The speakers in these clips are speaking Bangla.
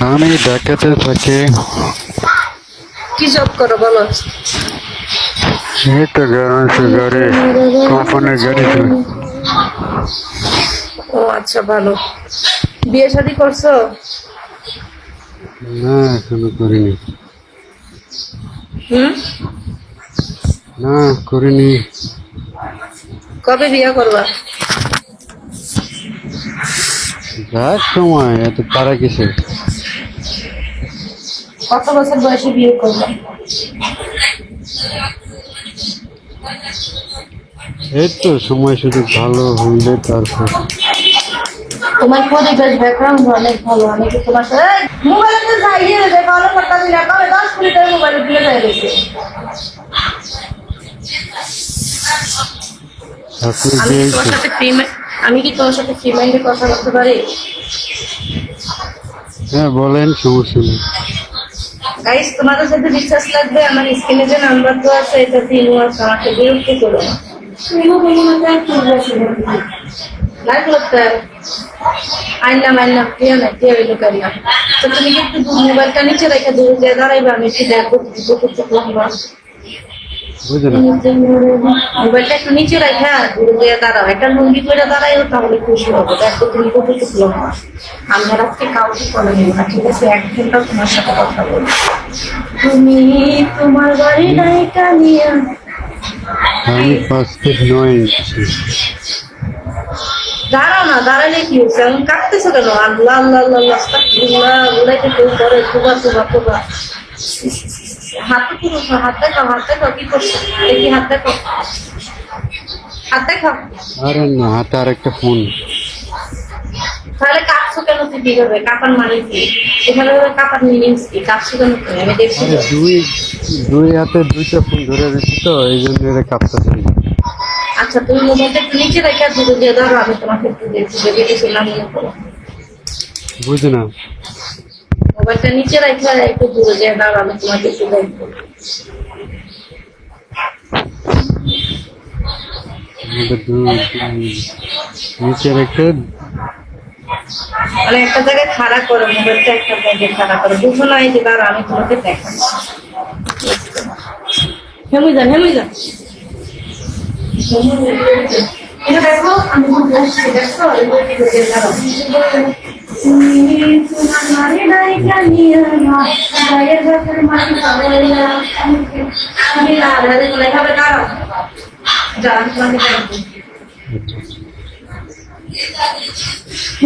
আমি ঢাকাতে থাকি। কি জব করো বলো? এই তো গার্মেন্টসের গাড়ি, কোম্পানির গাড়ি চলে। ও আচ্ছা, ভালো। বিয়ে শাদী করছো? না, এখনো করিনি। হুম, না, করিনি। কবে বিয়ে করবা? যাক সময়, এত তারা কিসে? কত বছর বয়সে বিয়ে করবা? এই তো সময় শুধু ভালো হইলে তারপর। তোমার পরিবেশ ব্যাকগ্রাউন্ড অনেক ভালো। আমি কি তোমার সাথে মোবাইলে যাইয়ে রে ভালো কথা দিলা, কবে 10 মিনিটের মোবাইলে দিয়ে যাই গেছে। আপনি আমি যে কি তোমার সাথে আমি কি তোমার সাথে ফ্রি মাইন্ডে কথা বলতে পারি? হ্যাঁ বলেন, সমস্যা নেই। গাইস, তোমাদের সাথে রিচার্জ লাগবে, আমার স্ক্রিনে যে নাম্বার তো আছে এটা দিয়ে নোয়াস, আমাকে বিরক্ত করো না। লাইক করতে আইনা প্রিয় না কে হইলো কারিয়া। তো তুমি কি একটু মোবাইলটা নিচে রেখে দূরে যে দাঁড়াইবা, আমি একটু দেখবো কত লম্বা। বুঝলেন? মোবাইলটা একটু নিচে রেখে দূরে যে দাঁড়াও, একটা লুঙ্গি করে দাঁড়াইও, তাহলে খুশি হবো। দেখো তুমি কতটুকু লম্বা। আমি আর আজকে কাউকে করে নেবো না, ঠিক আছে? 1 ঘন্টা তোমার সাথে কথা বলবো। তুমি তোমার বাড়ি নাই কানিয়া। আমি 5 ফিট 9 ইঞ্চি। দাঁড়াও না, দাঁড়ালে কি হচ্ছে? এখন কাঁদতেছো কেন? আল্লাহ আল্লাহ আল্লাহ আস্তাগফিরুল্লাহ বলাইতে কেউ করে তোবা। হাতে কি করছো? হাত দেখাও কি করছো? দেখি হাত দেখো। আরে না, হাতে আরেকটা ফোন। তাহলে কাঁদছো কেন? তুই কি করবে? কাঁপার মানে কি? এখানে কাঁপার মিনিংস কি? কাঁদছো কেন তুমি? আমি দেখছি। আরে দুই হাতে 2টা ফোন ধরে রেখেছি তো, এই জন্য এটা কাঁপতেছে। আচ্ছা, তুমি মোবাইলটা একটু নিচে রেখে দূরে দিয়ে ধরো, আমি তোমাকে একটু দেখছি, যদি কিছু না মনে করো। বুঝে না। মোবাইলটা নিচে রেখে একটু দূরে দিয়ে দাঁড়ো, আমি তোমাকে একটু দেখবো। নিচে রেখে মানে একটা জায়গায় খাড়া করো, মোবাইলটা একটা জায়গায় খাড়া করো, বুঝো না? এই যে দাঁড়া, আমি তোমাকে দেখাচ্ছি। হেমুই যান এটা দেখো, আমি বলছি দেখো, দাঁড়াও। তোমার মানে নাই কানিয়া গায়ের বাসার মাটি পাওয়াইয়া। আমি এভাবে দাঁড়াও, যা আমি তোমাকে দেখবো।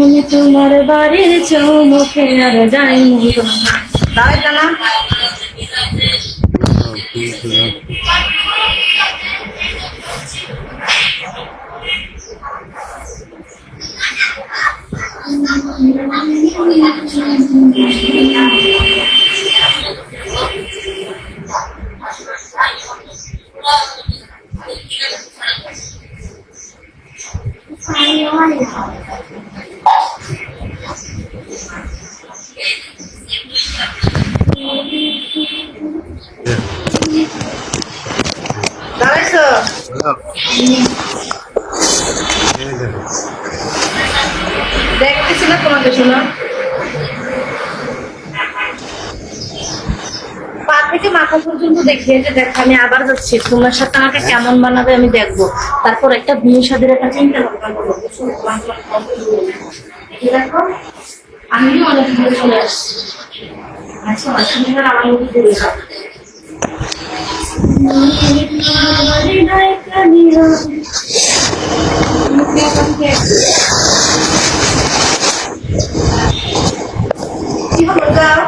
আমি তোমার বাড়ির চৌমুখে আর যাই দাঁড়াই জানা। দাঁড়াইছো? দেখতেছি না তোমাকে, শোনো। পা থেকে মাথা পর্যন্ত দেখিয়ে যে দেখ, আমি আবার যাচ্ছি, তোমার সাথে আমাকে কেমন বানাবে আমি দেখবো। তারপর একটা বিয়ে শাদীর একটা চিন্তা ভাবনা করবো। দেখো, আমিও অনেক দূরে চলে আসছি। আচ্ছা, আমার মধ্যে দূরে যাও। কি হলো? যাও,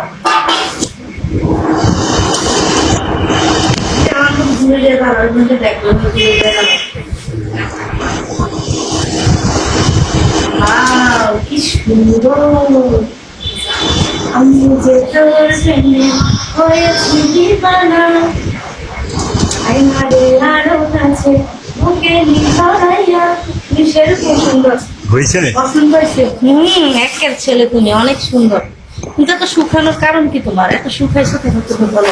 আমার খুব দূরে যেয়ে দাঁড়ানোর মধ্যে দেখবো। কি সুন্দর! আমি যে তোর প্রেমে হয়েছি দিবানা, আইনারে আরো কাছে বুকে নিভাইয়া। কিসের খুব সুন্দর হয়েছে? পছন্দ হয়েছে? একের ছেলে তুমি, অনেক সুন্দর। কিন্তু এত শুকানোর কারণ কি তোমার? এত শুকাইছো কেন তুমি বলো?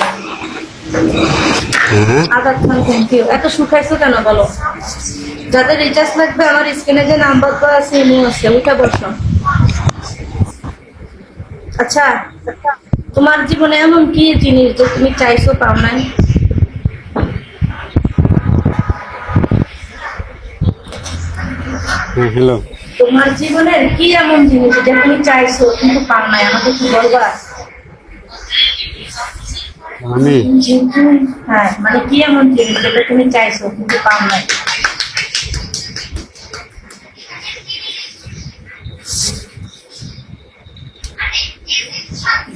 আদার খান থ্যাংক ইউ। এত শুকাইছো কেন বলো? যাদের রিচার্জ লাগবে, আমার স্ক্রিনে যে নাম্বার তো আছে, ইমো আছে, ওইটা বসো। আচ্ছা, তোমার জীবনে এমন কি জিনিস যে তুমি চাইছো পাও নাই? হ্যাঁ, হ্যালো। তোমার জীবনের কি এমন জিনিস যেটা তুমি চাইছো কিন্তু পাও নাই, আমাকে কি বলবা? আমি হ্যাঁ, মানে কি এমন জিনিস যেটা তুমি চাইছো কিন্তু পাও নাই?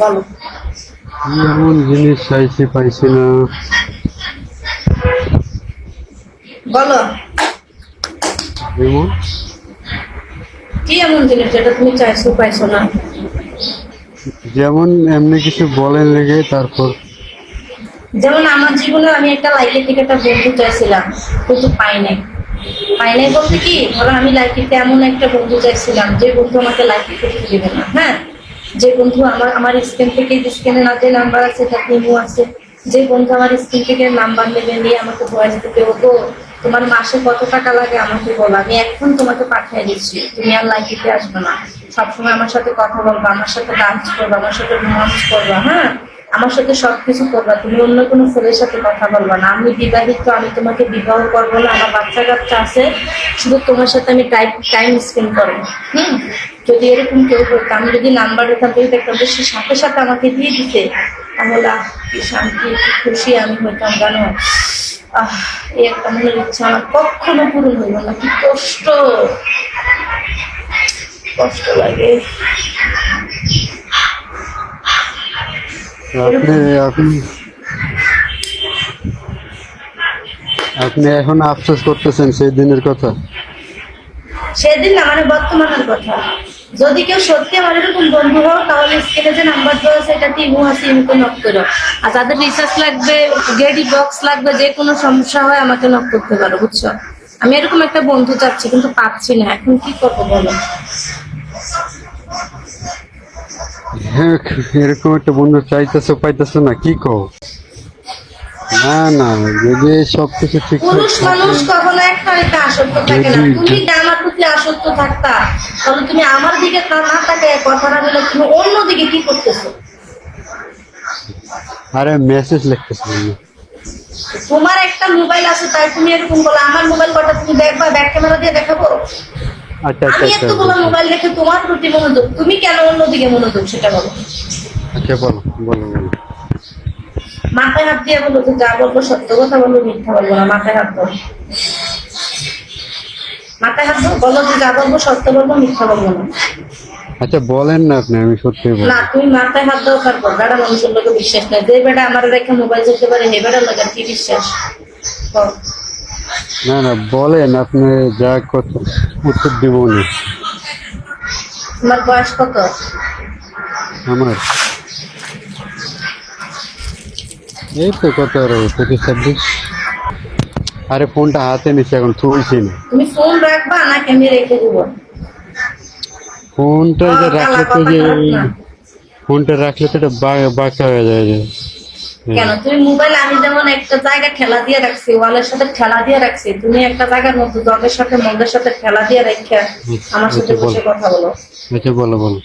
বলো। কি এমন জিনিস চাইছি পাইছি না? বলো, যেমন কি এমন জিনিস যেটা তুমি চাইছো পাইছো না? যেমন এমনি কিছু বলেন লেগে তারপর যেমন আমার জীবনে আমি একটা লাইফের থেকে একটা বন্ধু চাইছিলাম, কিন্তু পাই নাই। পাই নাই বলতে কি, ধরো আমি লাইফে এমন একটা বন্ধু চাইছিলাম যে বন্ধু আমাকে লাইফে করতে দেবে না। হ্যাঁ, যে বন্ধু আমার স্ক্রিন থেকে, স্ক্রিনে না যে নাম্বার আছে তাতে ইমো আছে, যে বন্ধু আমার স্ক্রিন থেকে নাম্বার নেবে, নিয়ে আমাকে ভয়েস দিতে হতো, তোমার মাসে কত টাকা লাগে আমাকে বলো, আমি এখন তোমাকে পাঠিয়ে দিচ্ছি, তুমি আর লাইফে আসবে না, সবসময় আমার সাথে কথা বলবা, আমার সাথে ডান্স করবা, আমার সাথে রোমান্স করবা, হ্যাঁ, আমার সাথে সবকিছু করবা, তুমি অন্য কোনো ছেলের সাথে কথা বলবা না। আমি বিবাহিত, আমি তোমাকে বিবাহ করবো না, আমার বাচ্চা কাচ্চা আছে, শুধু তোমার সাথে আমি টাইম স্পেন্ড করবো। যদি এরকম কেউ করতো, আমি যদি নাম্বার দিতাম, কেউ দেখতাম যে সে সাথে সাথে আমাকে দিয়ে দিতে, তাহলে কি শান্তি, কি খুশি আমি হইতাম জানো। এই একটা মনের ইচ্ছা আমার কখনো পূরণ হইল না, কি কষ্ট, কষ্ট লাগে। আপনি আপনি আপনি এখন আফসোস করতেছেন সেই দিনের কথা? সেদিন না, মানে বর্তমানের কথা। যদি কেউ সত্যি আমার এরকম বন্ধু হও, তাহলে স্ক্রিনে যে নাম্বার দেওয়া আছে এটা ইমো আছে, ইমোতে নক করো। আর যাদের রিচার্জ লাগবে, গেডি বক্স লাগবে, যে কোনো সমস্যা হয় আমাকে নক করতে পারো, বুঝছো? আমি এরকম একটা বন্ধু চাচ্ছি কিন্তু পাচ্ছি না, এখন কি করবো বলো? হ্যাঁ, এরকম একটা বন্ধু চাইতেছো পাইতেছো না, কি কও? না না, যদি সবকিছু ঠিকঠাক পুরুষ থাকে, মানুষ কখনো একটা রেখে আসক্ত থাকে না। তুমি যদি আমার প্রতি আসক্ত থাকতা, তাহলে তুমি আমার দিকে না তাকে কথা না বলে তুমি অন্যদিকে কি করতেছো? আরে মেসেজ লিখতেছিলাম না। তোমার একটা মোবাইল আছে, তাই তুমি এরকম বলো। আমার মোবাইল কটা তুমি দেখবা, ব্যাক ক্যামেরা দিয়ে দেখাবো? আচ্ছা আচ্ছা আমি আচ্ছা এতগুলো মোবাইল দেখে তোমার প্রতি মনোযোগ, তুমি কেন অন্যদিকে মনোযোগ সেটা বলো। আচ্ছা, বলো বলো বলো। মাথায় হাত দিয়ে বলো, যে যা বলবো সত্য কথা বলবো, মিথ্যা বলবো না। মাথায় হাত দাও, মাথায় হাত দাও, বলো যে যা বলবো সত্য বলবো, মিথ্যা বলবো না। আচ্ছা বলেন না আপনি, আমি সত্যি বলবো। না, তুমি মাথায় হাত দাও, তারপর বেড়া মানুষের লোকে বিশ্বাস নেই। যে বেড়া আমার রেখে মোবাইল চলতে পারে, হে বেড়ার লোক কি বিশ্বাস? বল। না না, বলেন আপনি, যা কথা উত্তর দিব না। তোমার বয়স কত? আমার এই তো কত আর 25-26। আরে ফোনটা হাতে নিচ্ছে, এখন থুইছি না। তুমি ফোন রাখবা নাকি আমি রেখে দেবো? ফোনটা যে কালা রাখলে তো কথা যে খারাপ না। ফোনটা রাখলে তো এটা বাঁকা হয়ে যায় যে। কেন তুমি মোবাইল, আমি যেমন একটা জায়গা ঠেলা দিয়ে রাখছি, ওয়ালের সাথে ঠেলা দিয়ে রাখছি, তুমি একটা জায়গার মধ্যে জগের সাথে মন্দের সাথে ঠেলা দিয়ে রেখে আমার সাথে আচ্ছা বসে বলো, কথা বলো। আচ্ছা বলো বলো।